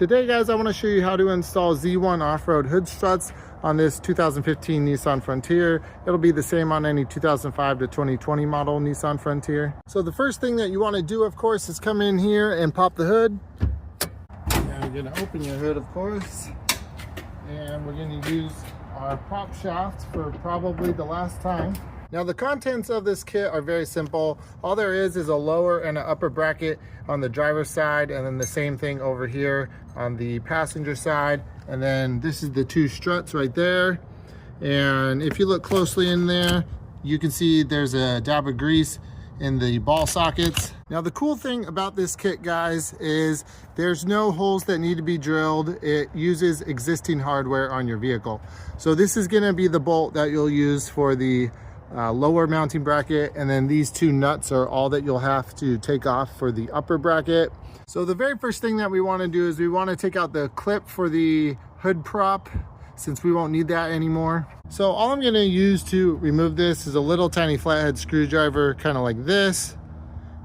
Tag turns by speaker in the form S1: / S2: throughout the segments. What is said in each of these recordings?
S1: Today guys, I want to show you how to install Z1 off-road hood struts on this 2015 Nissan Frontier. It'll be the same on any 2005 to 2020 model Nissan Frontier. So the first thing that you want to do, of course, is come in here and pop the hood. And you're going to open your hood, of course. And we're going to use our prop shaft for probably the last time. Now the contents of this kit are very simple. All there is a lower and an upper bracket on the driver's side, and then the same thing over here on the passenger side. And then this is the two struts right there. And if you look closely in there, you can see there's a dab of grease in the ball sockets. Now the cool thing about this kit, guys, is there's no holes that need to be drilled. It uses existing hardware on your vehicle. So this is going to be the bolt that you'll use for the lower mounting bracket, and then these two nuts are all that you'll have to take off for the upper bracket. So the very first thing that we want to do is we want to take out the clip for the hood prop, since we won't need that anymore. So all I'm going to use to remove this is a little tiny flathead screwdriver, kind of like this,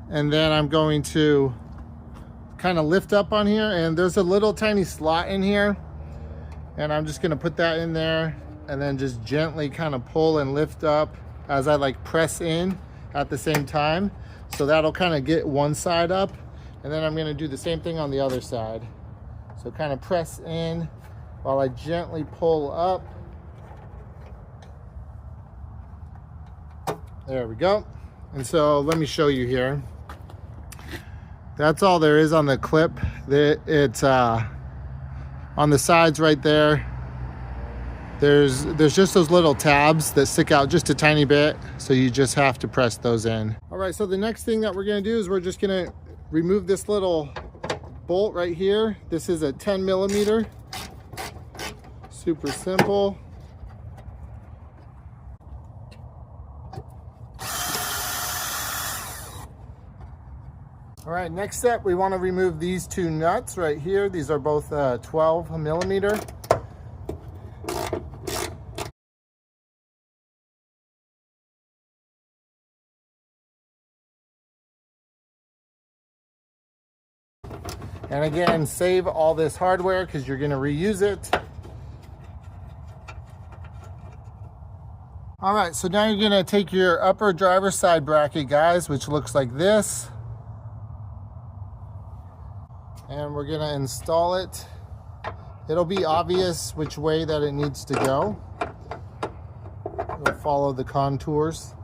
S1: and then I'm going to kind of lift up on here, and there's a little tiny slot in here, and I'm just going to put that in there and then just gently kind of pull and lift up as I like press in at the same time. So that'll kind of get one side up, and then I'm going to do the same thing on the other side. So kind of press in while I gently pull up. There we go. And so let me show you here. That's all there is on the clip. It's on the sides right there. There's just those little tabs that stick out just a tiny bit, so you just have to press those in. All right, so the next thing that we're gonna do is we're just gonna remove this little bolt right here. This is a 10 millimeter, super simple. All right, next step, we wanna remove these two nuts right here. These are both 12 millimeter. And again, save all this hardware because you're going to reuse it. All right, so now you're going to take your upper driver's side bracket, guys, which looks like this. And we're going to install it. It'll be obvious which way that it needs to go. We'll follow the contours.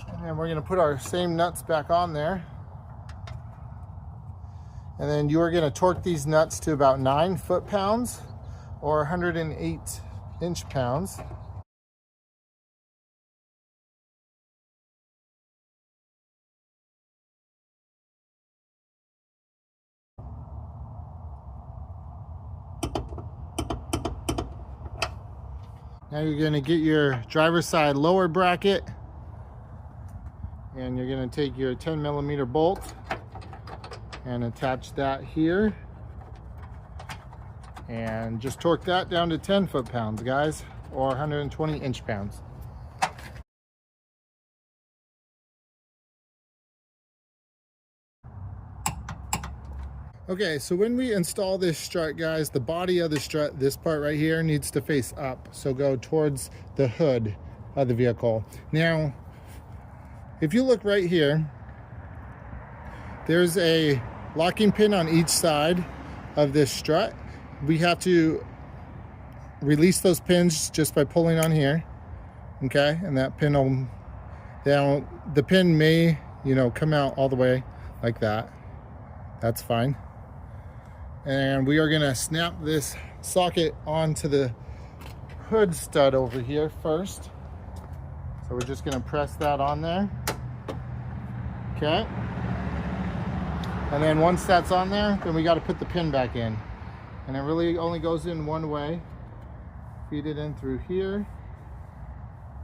S1: And then we're going to put our same nuts back on there. And then you are going to torque these nuts to about 9 foot-pounds or 108 inch-pounds. Now you're going to get your driver's side lower bracket, and you're going to take your 10 millimeter bolt and attach that here, and just torque that down to 10 foot-pounds, guys, or 120 inch-pounds. Okay, so when we install this strut, guys, the body of the strut, this part right here, needs to face up, so go towards the hood of the vehicle. Now, if you look right here, there's a locking pin on each side of this strut. We have to release those pins just by pulling on here, okay? And that pin will, the pin may, come out all the way like that. That's fine. And we are gonna snap this socket onto the hood stud over here first. So we're just gonna press that on there, okay? And then once that's on there, then we got to put the pin back in. And it really only goes in one way. Feed it in through here.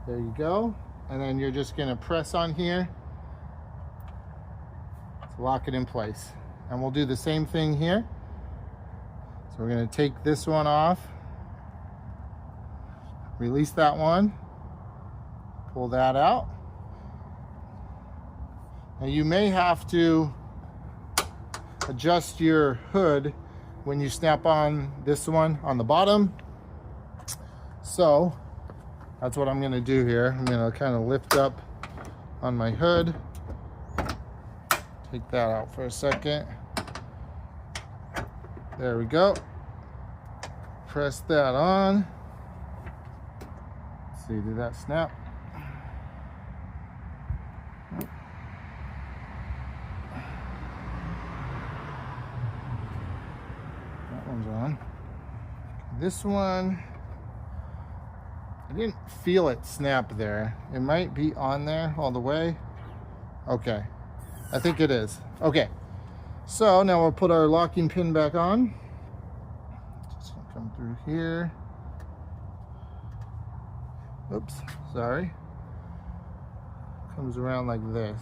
S1: There you go. And then you're just going to press on here to lock it in place. And we'll do the same thing here. So we're going to take this one off. Release that one. Pull that out. Now you may have to adjust your hood when you snap on this one on the bottom. So that's what I'm gonna do here. I'm gonna kind of lift up on my hood. Take that out for a second. There we go. Press that on. Let's see, did that snap? That one's on. This one, I didn't feel it snap there. It might be on there all the way. Okay, I think it is. Okay, so now we'll put our locking pin back on. Just gonna come through here. Oops, sorry. Comes around like this.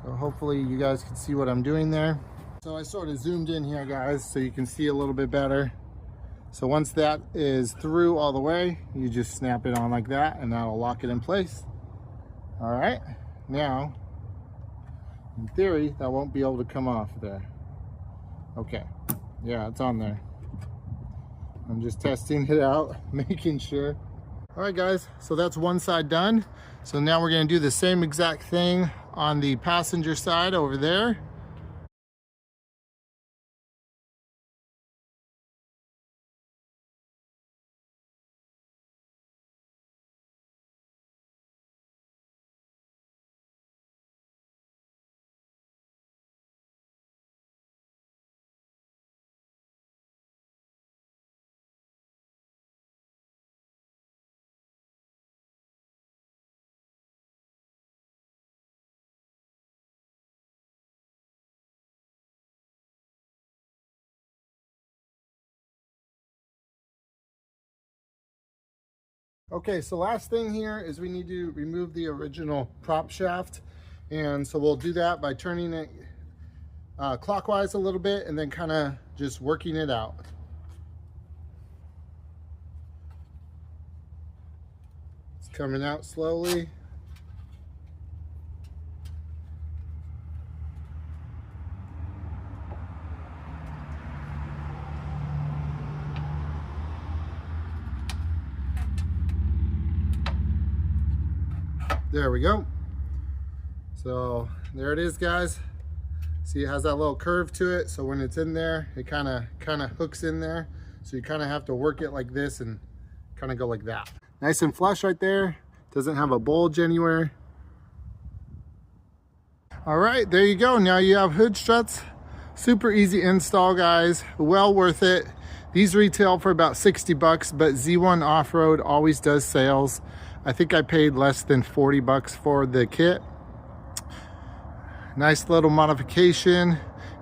S1: So hopefully you guys can see what I'm doing there. So I sort of zoomed in here, guys, so you can see a little bit better. So once that is through all the way, you just snap it on like that and that'll lock it in place. All right, now, in theory, that won't be able to come off there. Okay, yeah, it's on there. I'm just testing it out, making sure. All right, guys, so that's one side done. So now we're gonna do the same exact thing on the passenger side over there. Okay, so last thing here is we need to remove the original prop shaft. And so we'll do that by turning it clockwise a little bit and then kind of just working it out. It's coming out slowly. There we go. So there it is, guys. See, it has that little curve to it. So when it's in there, it kind of hooks in there. So you kind of have to work it like this and kind of go like that. Nice and flush right there. Doesn't have a bulge anywhere. All right, there you go. Now you have hood struts. Super easy install, guys. Well worth it. These retail for about 60 bucks, but Z1 Off-Road always does sales. I think I paid less than 40 bucks for the kit. Nice little modification.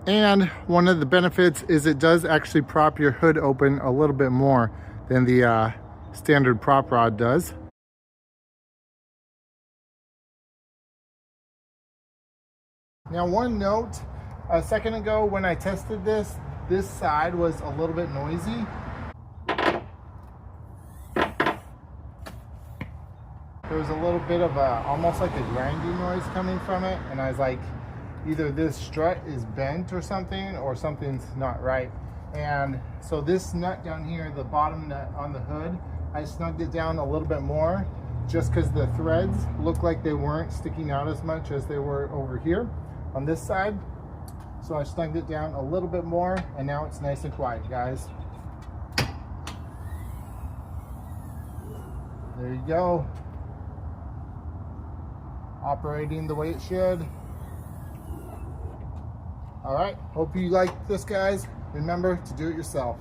S1: And one of the benefits is it does actually prop your hood open a little bit more than the standard prop rod does. Now, one note, a second ago when I tested this side was a little bit noisy. There was a little bit of almost like a grinding noise coming from it, and I was like, either this strut is bent or something's not right. And so this nut down here, the bottom nut on the hood, I snugged it down a little bit more just because the threads looked like they weren't sticking out as much as they were over here on this side. So I snugged it down a little bit more, and now it's nice and quiet, guys. There you go. Operating the way it should. All right, hope you like this, guys. Remember to do it yourself.